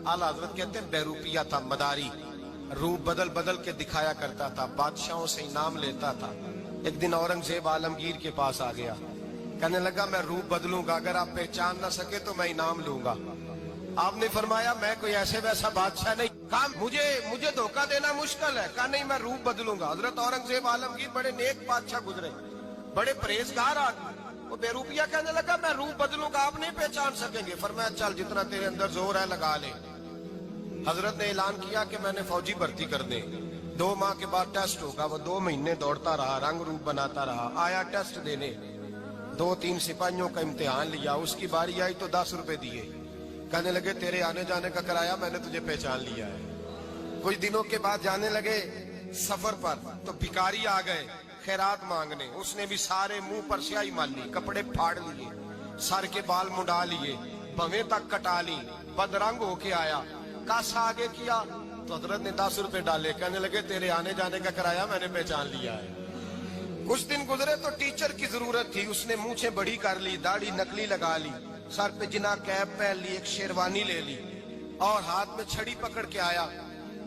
आला हजरत कहते हैं बहरूपिया था, मदारी, रूप बदल बदल के दिखाया करता था, बादशाहों से इनाम लेता था। एक दिन औरंगजेब आलमगीर के पास आ गया, कहने लगा मैं रूप बदलूंगा, अगर आप पहचान ना सके तो मैं इनाम लूंगा। आपने फरमाया मैं कोई ऐसे वैसा बादशाह नहीं, कहा मुझे धोखा देना मुश्किल है, कहा नहीं मैं रूप बदलूंगा। हजरत औरंगजेब आलमगीर बड़े नेक बादशाह गुजरे, बड़े परहेजगार आदमी। वो बेरूपिया कहने लगा मैं रूप बदलूंगा, आप नहीं पहचान सकेंगे। फरमाया चल जितना तेरे अंदर जोर है लगा ले। हजरत ने ऐलान किया कि मैंने फौजी भर्ती कर दे, 2 माह के बाद टेस्ट होगा। वो 2 महीने दौड़ता रहा, रंग रूप बनाता रहा, आया टेस्ट देने, 2-3 सिपाहियों का इम्तिहान लिया, उसकी बारी आई तो 10 रुपए दिए, कहने लगे तेरे आने जाने का किराया मैंने तुझे पहचान लिया है। कुछ दिनों के बाद जाने लगे सफर पर, तो भिखारी आ गए खैरात मांगने। उसने भी सारे मुंह पर स्याही माली, कपड़े फाड़ लिए, सर के बाल मुंडा लिए, भवें तक कटा ली, बदरंग होके आया। कासा आगे किया तो हजरत ने 10 रुपए डाले, कहने लगे तेरे आने जाने का किराया मैंने पहचान लिया है। कुछ दिन गुजरे तो टीचर की जरूरत थी, उसने मूछें बड़ी कर ली, दाढ़ी नकली लगा ली, सर पे जिना कैप पहन ली, एक शेरवानी ले ली और हाथ में छड़ी पकड़ के आया।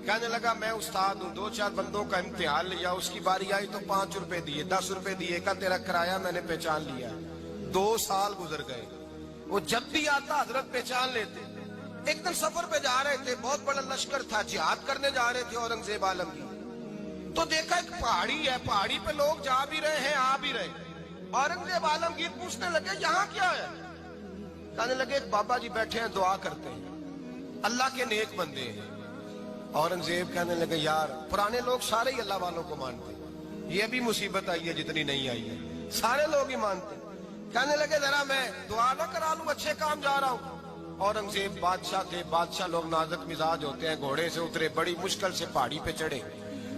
कहने लगा मैं उस्ताद हूँ, 2-4 बंदों का इम्तिहान लिया, उसकी बारी आई तो 5 रुपए दिए, 10 रुपए दिए, का तेरा किराया मैंने पहचान लिया। 2 साल गुजर गए, वो जब भी आता हजरत पहचान लेते। एक दिन सफर पे जा रहे थे, बहुत बड़ा लश्कर था, जिहाद करने जा रहे थे औरंगजेब आलमगीर। तो देखा एक पहाड़ी है, पहाड़ी पे लोग जा भी रहे हैं आ भी रहे। औरंगजेब आलमगीर पूछने लगे यहाँ क्या है? कहने लगे एक बाबा जी बैठे हैं, दुआ करते हैं, अल्लाह के नेक बंदे हैं। औरंगजेब कहने लगे यार पुराने लोग सारे ही अल्लाह वालों को मानते, ये भी मुसीबत आई है जितनी नहीं आई है, सारे लोग ही मानते। कहने लगे जरा मैं दुआ ना करा लूं, अच्छे काम जा रहा हूं। औरंगजेब बादशाह थे, बादशाह लोग नाजुक मिजाज होते हैं, घोड़े से उतरे, बड़ी मुश्किल से पहाड़ी पे चढ़े,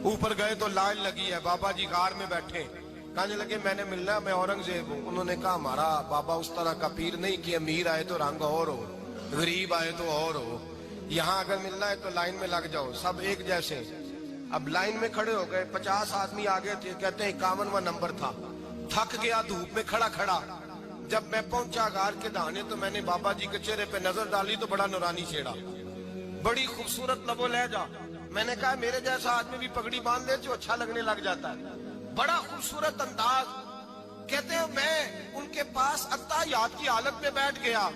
ऊपर गए तो लाइन लगी है, बाबा जी गार में बैठे। कहने लगे मैंने मिलना, मैं औरंगजेब हूँ। उन्होंने कहा हमारा बाबा उस तरह का पीर नहीं कि अमीर आए तो रंग और हो, गरीब आए तो और हो, यहाँ अगर मिलना है तो लाइन में लग जाओ, सब एक जैसे। अब लाइन में खड़े हो गए, 50 आदमी आगे थे, कहते हैं 51वां नंबर था। थक गया धूप में खड़ा खड़ा, जब मैं पहुंचा गार के दाने तो मैंने बाबा जी के चेहरे पे नजर डाली तो बड़ा नूरानी चेहरा, बड़ी खूबसूरत लबो लहजा। मैंने कहा मेरे जैसा आदमी भी पगड़ी बांध ले जो अच्छा लगने लग जाता है, बड़ा खूबसूरत अंदाज। कहते हैं मैं उनके पास अत्ताहियात की हालत में बैठ गया।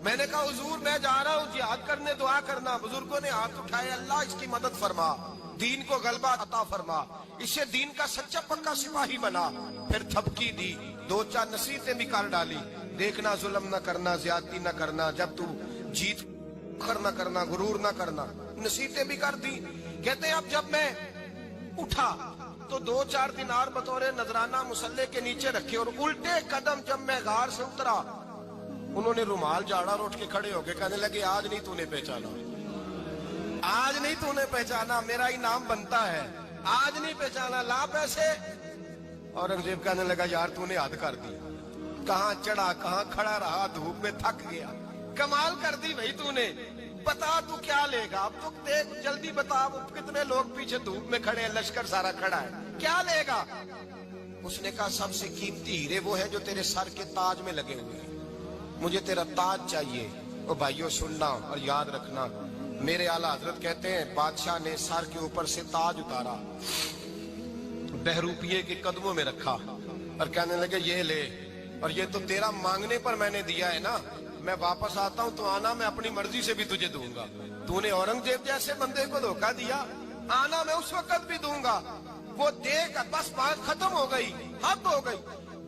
मैंने कहा हुजूर मैं जा रहा हूँ जिहाद करने, दुआ करना। बुजुर्गों ने हाथ उठाए, अल्लाह इसकी मदद फरमा, दीन को गलबा अता फरमा, इससे दीन का सच्चा पक्का सिपाही बना। फिर थपकी दी, 2-4 नसीहतें भी कर डाली, देखना जुल्म न करना, ज्यादती न करना, जब तू जीत खर न करना, गुरूर न करना, नसीहतें भी कर दी। कहते अब जब मैं उठा तो 2-4 दिनार बतौर नजराना मुसल्ले के नीचे रखे, और उल्टे कदम जब मैं गार से उतरा उन्होंने रुमाल झाड़ा और उठ के खड़े हो गए। कहने लगे आज नहीं तूने पहचाना, आज नहीं तूने पहचाना, मेरा इनाम बनता है, आज नहीं पहचाना, ला पैसे। औरंगजेब कहने लगा यार तूने हद कर दी, कहाँ चढ़ा कहाँ खड़ा रहा, धूप में थक गया, कमाल कर दी भाई तूने। बता तू क्या लेगा, अब तो देख जल्दी बता, कितने लोग पीछे धूप में खड़े हैं, लश्कर सारा खड़ा है, क्या लेगा? उसने कहा सबसे कीमती हीरे वो है जो तेरे सर के ताज में लगे हुए हैं, मुझे तेरा ताज चाहिए। ओ भाइयों सुनना और याद रखना, मेरे आला हजरत कहते हैं बादशाह ने सर के ऊपर से ताज उतारा, बहरूपिये के कदमों में रखा और कहने लगे ये ले, और ये तो तेरा मांगने पर मैंने दिया है ना, मैं वापस आता हूँ तो आना, मैं अपनी मर्जी से भी तुझे दूंगा। तूने औरंगजेब जैसे बंदे को धोखा दिया, आना मैं उस वक्त भी दूंगा। वो देख बस बात खत्म हो गई, हद हो गई।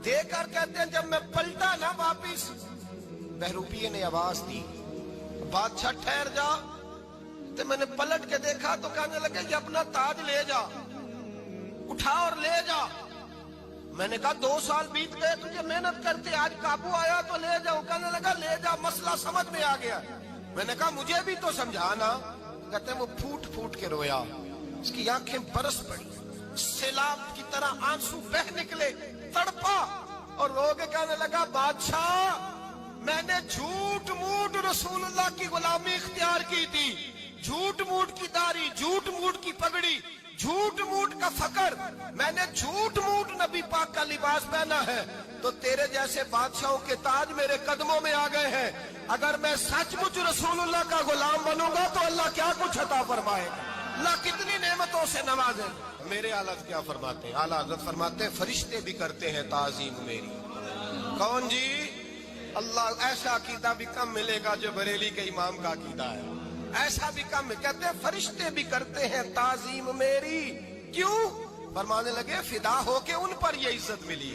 देकर कहते हैं जब मैं पलटा ना वापिस, बहरूपिये ने आवाज दी बादशाह ठहर जा। तो मैंने पलट के देखा तो कहने लगे ये अपना ताज ले जा, उठा और ले जा। मैंने कहा 2 साल बीत गए तुझे मेहनत करते, आज काबू आया तो ले जाऊं। कहने लगा ले जा, मसला समझ में आ गया। मैंने कहा मुझे भी तो समझाना। कहते वो फूट फूट के रोया, उसकी आंखें बरस पड़ी, सैलाब की तरह आंसू बह निकले, तड़पा और रो के कहने लगा बादशाह मैंने झूठ मूठ रसूलुल्लाह की गुलामी इख्तियार की थी, झूठ मूठ की दाढ़ी, झूठ मूठ की पगड़ी, झूठ मूठ का फकर, मैंने झूठ मूठ नबी पाक का लिबास पहना है, तो तेरे जैसे बादशाहों के ताज मेरे कदमों में आ गए हैं। अगर मैं सचमुच रसूलुल्लाह का गुलाम बनूंगा तो अल्लाह क्या कुछ अता फरमाएगा, अल्लाह कितनी नेमतों से नवाजे। मेरे आला क्या फरमाते हैं, आला हज़रत फरमाते हैं फरिश्ते भी करते हैं ताजीम मेरी। कौन जी? अल्लाह। ऐसा अकीदा भी कम मिलेगा जो बरेली के इमाम का अकीदा है, ऐसा भी कम। कहते हैं फरिश्ते भी करते हैं ताजीम मेरी। क्यों? फरमाने लगे फिदा होके उन पर ये इज्जत मिली।